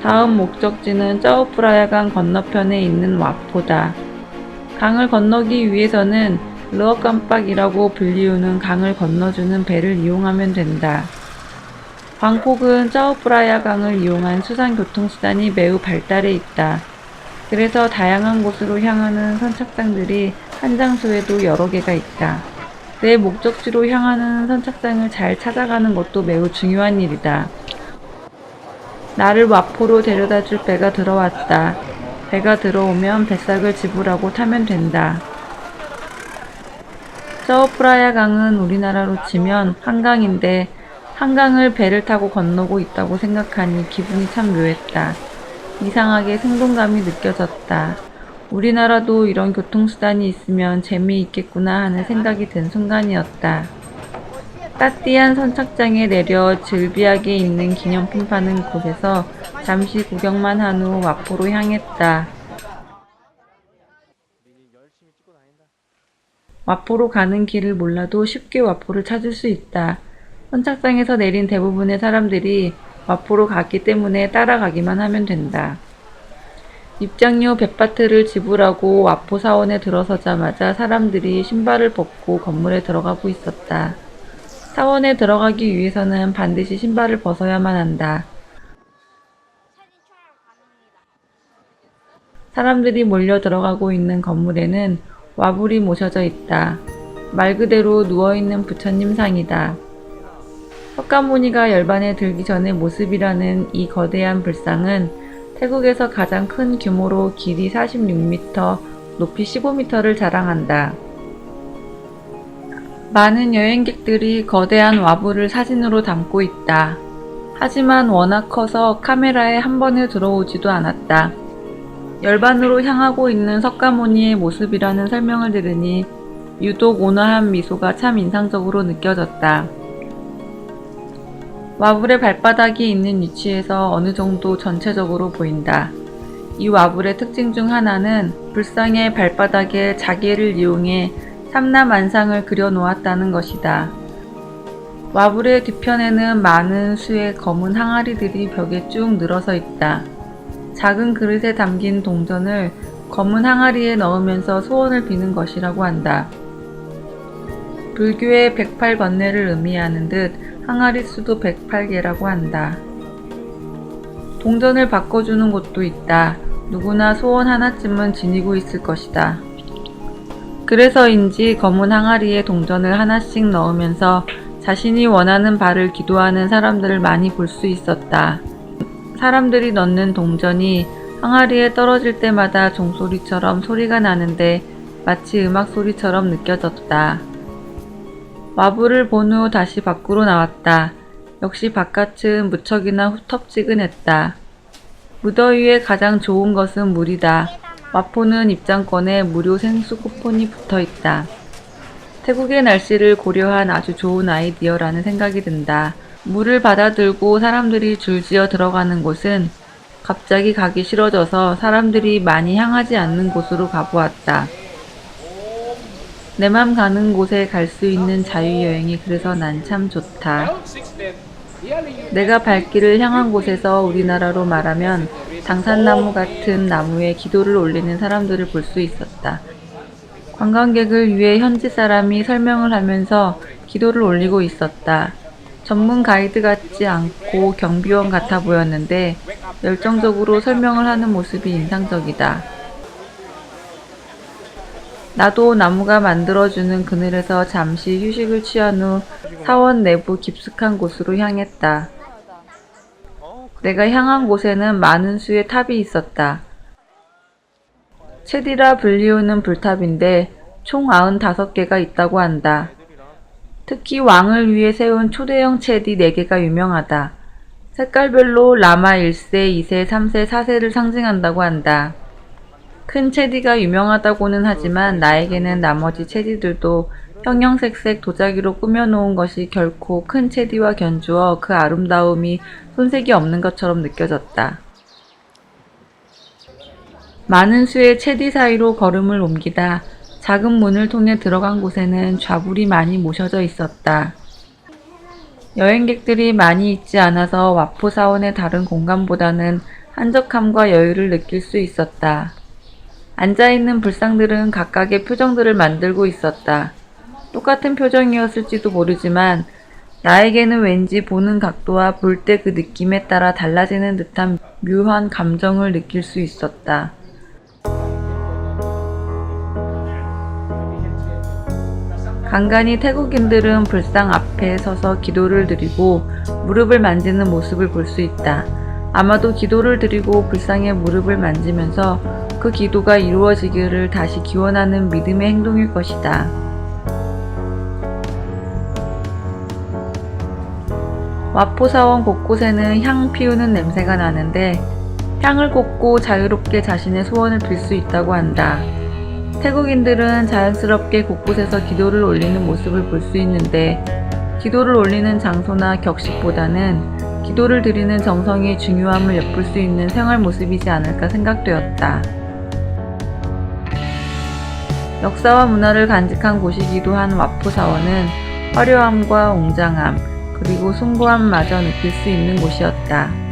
다음 목적지는 짜오프라야강 건너편에 있는 와포다. 강을 건너기 위해서는 르어깜빡이라고 불리우는 강을 건너주는 배를 이용하면 된다. 방콕은 짜오프라야 강을 이용한 수상교통수단이 매우 발달해 있다. 그래서 다양한 곳으로 향하는 선착장들이 한 장소에도 여러 개가 있다. 내 목적지로 향하는 선착장을 잘 찾아가는 것도 매우 중요한 일이다. 나를 와포로 데려다 줄 배가 들어왔다. 배가 들어오면 뱃삭을 지불하고 타면 된다. 짜오프라야 강은 우리나라로 치면 한강인데 한강을 배를 타고 건너고 있다고 생각하니 기분이 참 묘했다. 이상하게 생동감이 느껴졌다. 우리나라도 이런 교통수단이 있으면 재미있겠구나 하는 생각이 든 순간이었다. 따띠안 선착장에 내려 즐비하게 있는 기념품 파는 곳에서 잠시 구경만 한 후 와포로 향했다. 와포로 가는 길을 몰라도 쉽게 와포를 찾을 수 있다. 선착장에서 내린 대부분의 사람들이 와포로 갔기 때문에 따라가기만 하면 된다. 입장료 100바트를 지불하고 와포 사원에 들어서자마자 사람들이 신발을 벗고 건물에 들어가고 있었다. 사원에 들어가기 위해서는 반드시 신발을 벗어야만 한다. 사람들이 몰려 들어가고 있는 건물에는 와불이 모셔져 있다. 말 그대로 누워있는 부처님 상이다. 석가모니가 열반에 들기 전의 모습이라는 이 거대한 불상은 태국에서 가장 큰 규모로 길이 46m, 높이 15m를 자랑한다. 많은 여행객들이 거대한 와불을 사진으로 담고 있다. 하지만 워낙 커서 카메라에 한 번에 들어오지도 않았다. 열반으로 향하고 있는 석가모니의 모습이라는 설명을 들으니 유독 온화한 미소가 참 인상적으로 느껴졌다. 와불의 발바닥이 있는 위치에서 어느 정도 전체적으로 보인다. 이 와불의 특징 중 하나는 불상의 발바닥에 자개를 이용해 삼라만상을 그려 놓았다는 것이다. 와불의 뒤편에는 많은 수의 검은 항아리들이 벽에 쭉 늘어서 있다. 작은 그릇에 담긴 동전을 검은 항아리에 넣으면서 소원을 비는 것이라고 한다. 불교의 108번뇌를 의미하는 듯 항아리 수도 108개라고 한다. 동전을 바꿔주는 곳도 있다. 누구나 소원 하나쯤은 지니고 있을 것이다. 그래서인지 검은 항아리에 동전을 하나씩 넣으면서 자신이 원하는 바를 기도하는 사람들을 많이 볼 수 있었다. 사람들이 넣는 동전이 항아리에 떨어질 때마다 종소리처럼 소리가 나는데 마치 음악 소리처럼 느껴졌다. 와불을 본 후 다시 밖으로 나왔다. 역시 바깥은 무척이나 후텁지근했다. 무더위에 가장 좋은 것은 물이다. 와포는 입장권에 무료 생수 쿠폰이 붙어있다. 태국의 날씨를 고려한 아주 좋은 아이디어라는 생각이 든다. 물을 받아들고 사람들이 줄지어 들어가는 곳은 갑자기 가기 싫어져서 사람들이 많이 향하지 않는 곳으로 가보았다. 내 맘 가는 곳에 갈 수 있는 자유여행이 그래서 난 참 좋다. 내가 발길을 향한 곳에서 우리나라로 말하면 당산나무 같은 나무에 기도를 올리는 사람들을 볼 수 있었다. 관광객을 위해 현지 사람이 설명을 하면서 기도를 올리고 있었다. 전문 가이드 같지 않고 경비원 같아 보였는데 열정적으로 설명을 하는 모습이 인상적이다. 나도 나무가 만들어주는 그늘에서 잠시 휴식을 취한 후 사원 내부 깊숙한 곳으로 향했다. 내가 향한 곳에는 많은 수의 탑이 있었다. 체디라 불리우는 불탑인데 총 95개가 있다고 한다. 특히 왕을 위해 세운 초대형 체디 4개가 유명하다. 색깔별로 라마 1세, 2세, 3세, 4세를 상징한다고 한다. 큰 체디가 유명하다고는 하지만 나에게는 나머지 체디들도 형형색색 도자기로 꾸며놓은 것이 결코 큰 체디와 견주어 그 아름다움이 손색이 없는 것처럼 느껴졌다. 많은 수의 체디 사이로 걸음을 옮기다 작은 문을 통해 들어간 곳에는 좌불이 많이 모셔져 있었다. 여행객들이 많이 있지 않아서 와포 사원의 다른 공간보다는 한적함과 여유를 느낄 수 있었다. 앉아있는 불상들은 각각의 표정들을 만들고 있었다. 똑같은 표정이었을지도 모르지만 나에게는 왠지 보는 각도와 볼 때 그 느낌에 따라 달라지는 듯한 묘한 감정을 느낄 수 있었다. 간간히 태국인들은 불상 앞에 서서 기도를 드리고 무릎을 만지는 모습을 볼 수 있다. 아마도 기도를 드리고 불상의 무릎을 만지면서 그 기도가 이루어지기를 다시 기원하는 믿음의 행동일 것이다. 와포사원 곳곳에는 향 피우는 냄새가 나는데 향을 꽂고 자유롭게 자신의 소원을 빌 수 있다고 한다. 태국인들은 자연스럽게 곳곳에서 기도를 올리는 모습을 볼 수 있는데 기도를 올리는 장소나 격식보다는 기도를 드리는 정성의 중요함을 엿볼 수 있는 생활 모습이지 않을까 생각되었다. 역사와 문화를 간직한 곳이기도 한 와포사원은 화려함과 웅장함, 그리고 숭고함마저 느낄 수 있는 곳이었다.